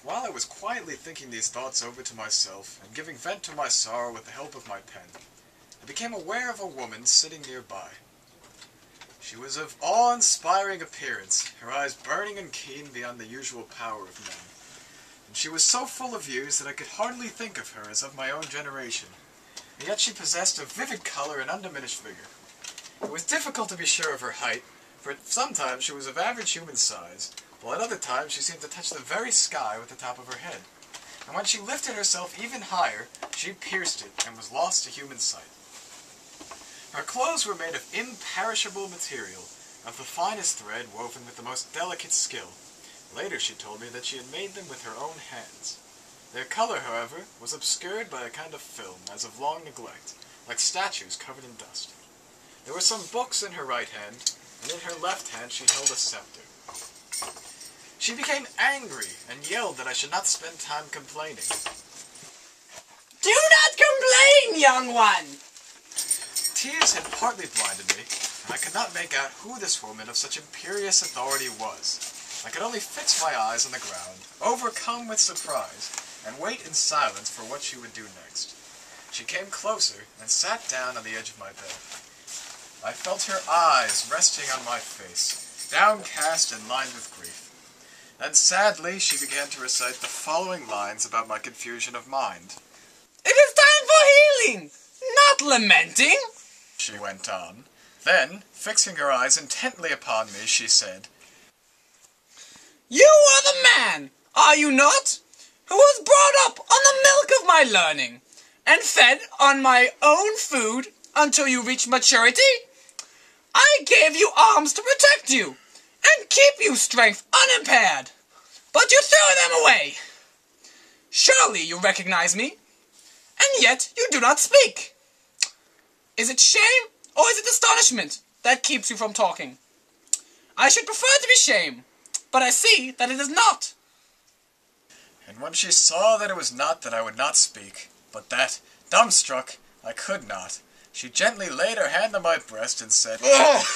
While I was quietly thinking these thoughts over to myself, and giving vent to my sorrow with the help of my pen, I became aware of a woman sitting nearby. She was of awe-inspiring appearance, her eyes burning and keen beyond the usual power of men. And she was so full of years that I could hardly think of her as of my own generation, and yet she possessed a vivid color and undiminished vigor. It was difficult to be sure of her height, for sometimes she was of average human size, while at other times she seemed to touch the very sky with the top of her head. And when she lifted herself even higher, she pierced it and was lost to human sight. Her clothes were made of imperishable material, of the finest thread woven with the most delicate skill. Later she told me that she had made them with her own hands. Their color, however, was obscured by a kind of film, as of long neglect, like statues covered in dust. There were some books in her right hand, and in her left hand she held a scepter. She became angry and yelled that I should not spend time complaining. Do not complain, young one! Tears had partly blinded me, and I could not make out who this woman of such imperious authority was. I could only fix my eyes on the ground, overcome with surprise, and wait in silence for what she would do next. She came closer and sat down on the edge of my bed. I felt her eyes resting on my face, downcast and lined with grief. And sadly she began to recite the following lines about my confusion of mind. It is time for healing, not lamenting, she went on. Then, fixing her eyes intently upon me, she said, You are the man, are you not, who was brought up on the milk of my learning, and fed on my own food until you reached maturity? I gave you arms to protect you, and keep you strength unimpaired, but you threw them away. Surely you recognize me, and yet you do not speak. Is it shame, or is it astonishment, that keeps you from talking? I should prefer to be shame, but I see that it is not. And when she saw that it was not that I would not speak, but that, dumbstruck, I could not, she gently laid her hand on my breast and said, Ugh.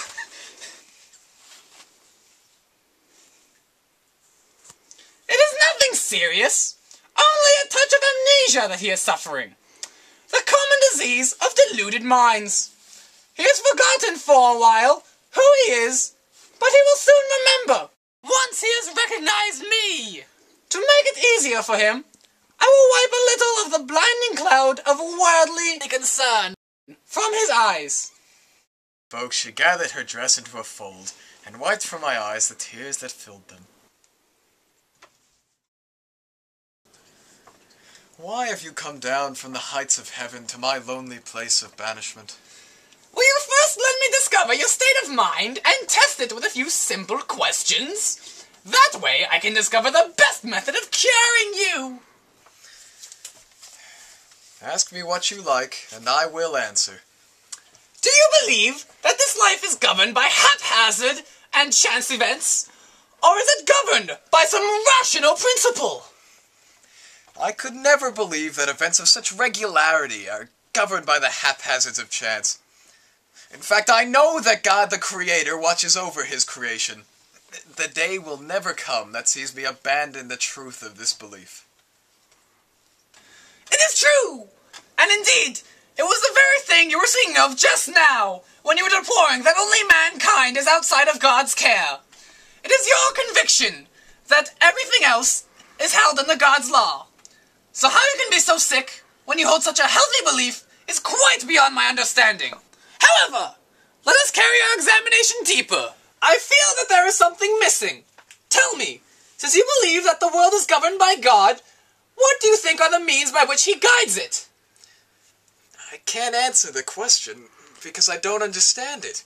It is nothing serious, only a touch of amnesia that he is suffering. The common disease of deluded minds. He has forgotten for a while who he is, but he will soon remember, once he has recognized me. To make it easier for him, I will wipe a little of the blinding cloud of worldly concern from his eyes. Spoke, she gathered her dress into a fold, and wiped from my eyes the tears that filled them. Why have you come down from the heights of heaven to my lonely place of banishment? Will you first let me discover your state of mind and test it with a few simple questions? That way I can discover the best method of curing you. Ask me what you like, and I will answer. Do you believe that this life is governed by haphazard and chance events? Or is it governed by some rational principle? I could never believe that events of such regularity are governed by the haphazards of chance. In fact, I know that God the Creator watches over his creation. The day will never come that sees me abandon the truth of this belief. It is true! And indeed, it was the very thing you were speaking of just now, when you were deploring that only mankind is outside of God's care. It is your conviction that everything else is held under God's law. So how you can be so sick when you hold such a healthy belief is quite beyond my understanding. However, let us carry our examination deeper. I feel that there is something missing. Tell me, since you believe that the world is governed by God, what do you think are the means by which he guides it? I can't answer the question because I don't understand it.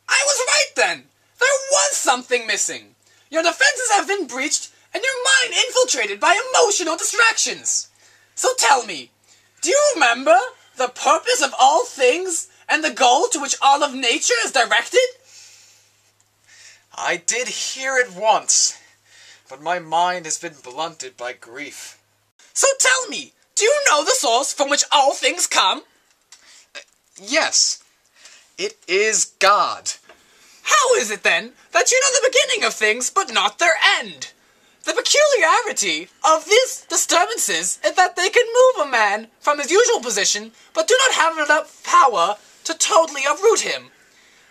I was right then. There was something missing. Your defenses have been breached and your mind infiltrated by emotional distractions. So tell me, do you remember the purpose of all things and the goal to which all of nature is directed? I did hear it once, but my mind has been blunted by grief. So tell me, do you know the source from which all things come? Yes, it is God. How is it then that you know the beginning of things but not their end? The peculiarity of these disturbances is that they can move a man from his usual position, but do not have enough power to totally uproot him.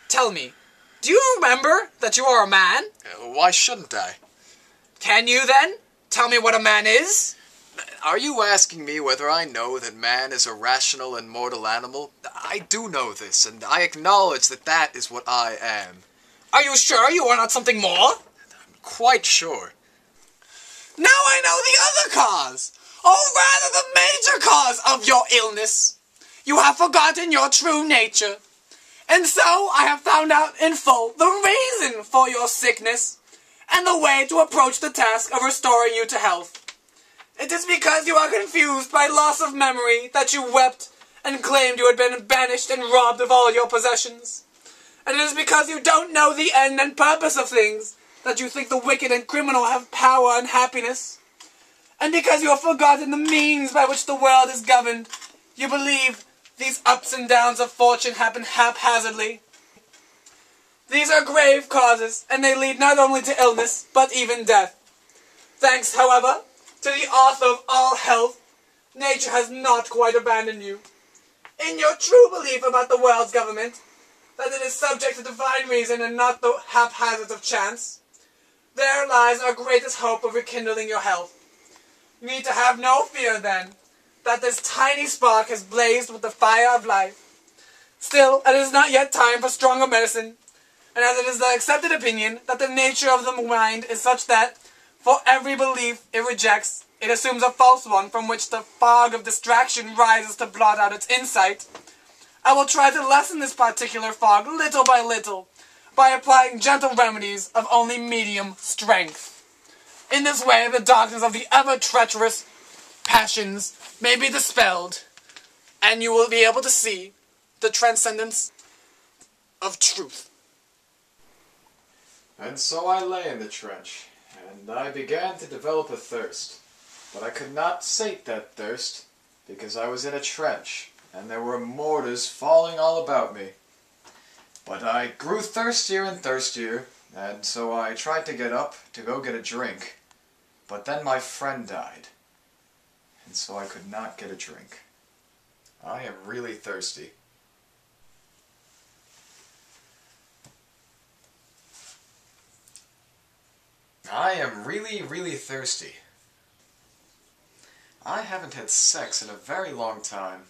Tell me, do you remember that you are a man? Why shouldn't I? Can you then tell me what a man is? Are you asking me whether I know that man is a rational and mortal animal? I do know this, and I acknowledge that that is what I am. Are you sure you are not something more? I'm quite sure. Now I know the other cause, or rather the major cause of your illness. You have forgotten your true nature. And so I have found out in full the reason for your sickness, and the way to approach the task of restoring you to health. It is because you are confused by loss of memory that you wept and claimed you had been banished and robbed of all your possessions. And it is because you don't know the end and purpose of things that you think the wicked and criminal have power and happiness. And because you have forgotten the means by which the world is governed, you believe these ups and downs of fortune happen haphazardly. These are grave causes, and they lead not only to illness, but even death. Thanks, however, to the author of all health, nature has not quite abandoned you. In your true belief about the world's government, that it is subject to divine reason and not the haphazards of chance, there lies our greatest hope of rekindling your health. You need to have no fear, then, that this tiny spark has blazed with the fire of life. Still, it is not yet time for stronger medicine, and as it is the accepted opinion that the nature of the mind is such that, for every belief it rejects, it assumes a false one from which the fog of distraction rises to blot out its insight, I will try to lessen this particular fog little by little, by applying gentle remedies of only medium strength. In this way, the darkness of the ever-treacherous passions may be dispelled, and you will be able to see the transcendence of truth. And so I lay in the trench, and I began to develop a thirst. But I could not sate that thirst, because I was in a trench, and there were mortars falling all about me. But I grew thirstier and thirstier, and so I tried to get up to go get a drink. But then my friend died, and so I could not get a drink. I am really thirsty. I am really thirsty. I haven't had sex in a very long time.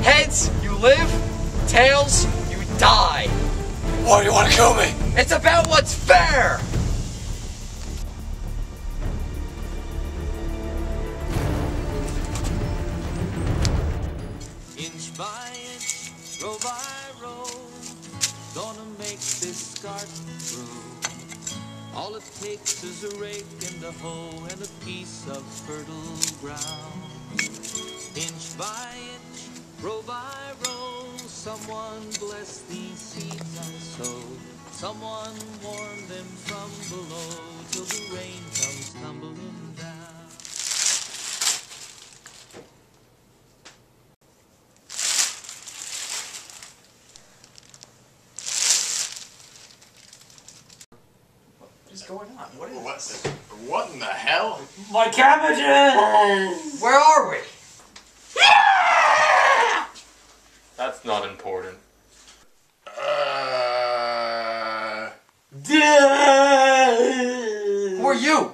Heads, you live. Tails, you die. Why do you want to kill me? It's about what's fair. viral. Gonna make this garden grow. All it takes is a rake and a hoe and a piece of fertile ground. Inch by inch, row by row, someone bless these seeds I sowed. Someone warm them from below till the rain comes tumbling down. What is going on? What in the hell? My cabbages! Where are we? That's not important. Who are you?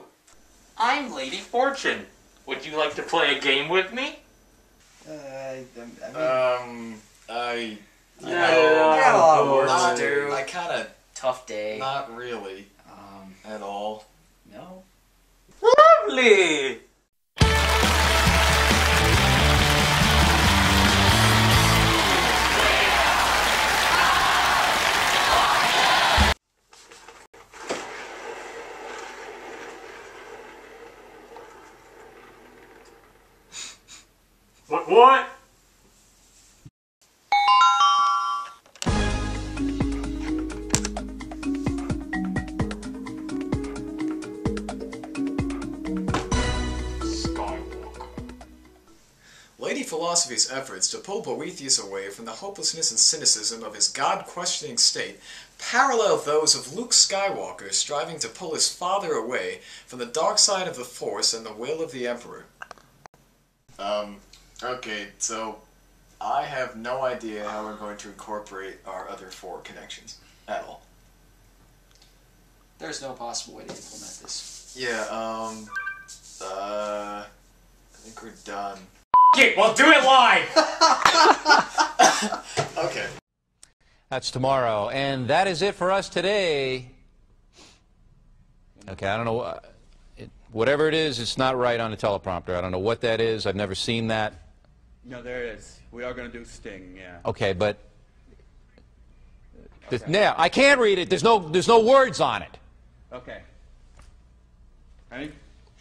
I'm Lady Fortune. Would you like to play a game with me? Not, dude. I kinda... Tough day. Not really. At all. No. Lovely! What? Lady Philosophy's efforts to pull Boethius away from the hopelessness and cynicism of his God-questioning state parallel those of Luke Skywalker striving to pull his father away from the dark side of the Force and the will of the Emperor. Okay, so I have no idea how we're going to incorporate our other 4 connections at all. There's no possible way to implement this. Yeah, I think we're done. Okay, well do it live! Okay. That's tomorrow, and that is it for us today. Okay, I don't know, whatever it is, it's not right on the teleprompter. I don't know what that is. I've never seen that. No, there it is. We are going to do Sting, yeah. Okay, but Okay. yeah, I can't read it. There's no words on it. Okay. Ready?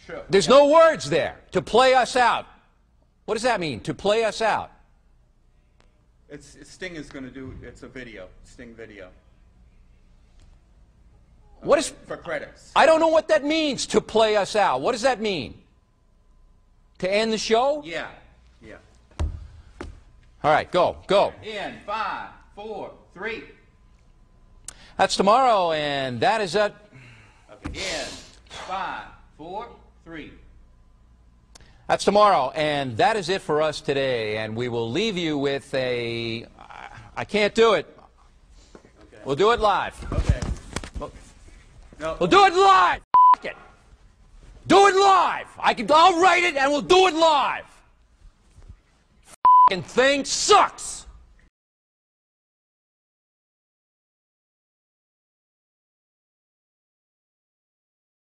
Sure. There's no words there. To play us out. What does that mean? To play us out. Sting is going to do, it's a video, Sting video. What is... For credits. I don't know what that means, to play us out. What does that mean? To end the show? Yeah, yeah. All right, go. In 5, 4, 3. That's tomorrow, and that is it. Okay, in 5, 4, 3. That's tomorrow, and that is it for us today. And we will leave you with a... I can't do it. Okay. We'll do it live. Okay. No. We'll do it live. F it. Do it live. I'll write it, and we'll do it live. F***ing thing sucks.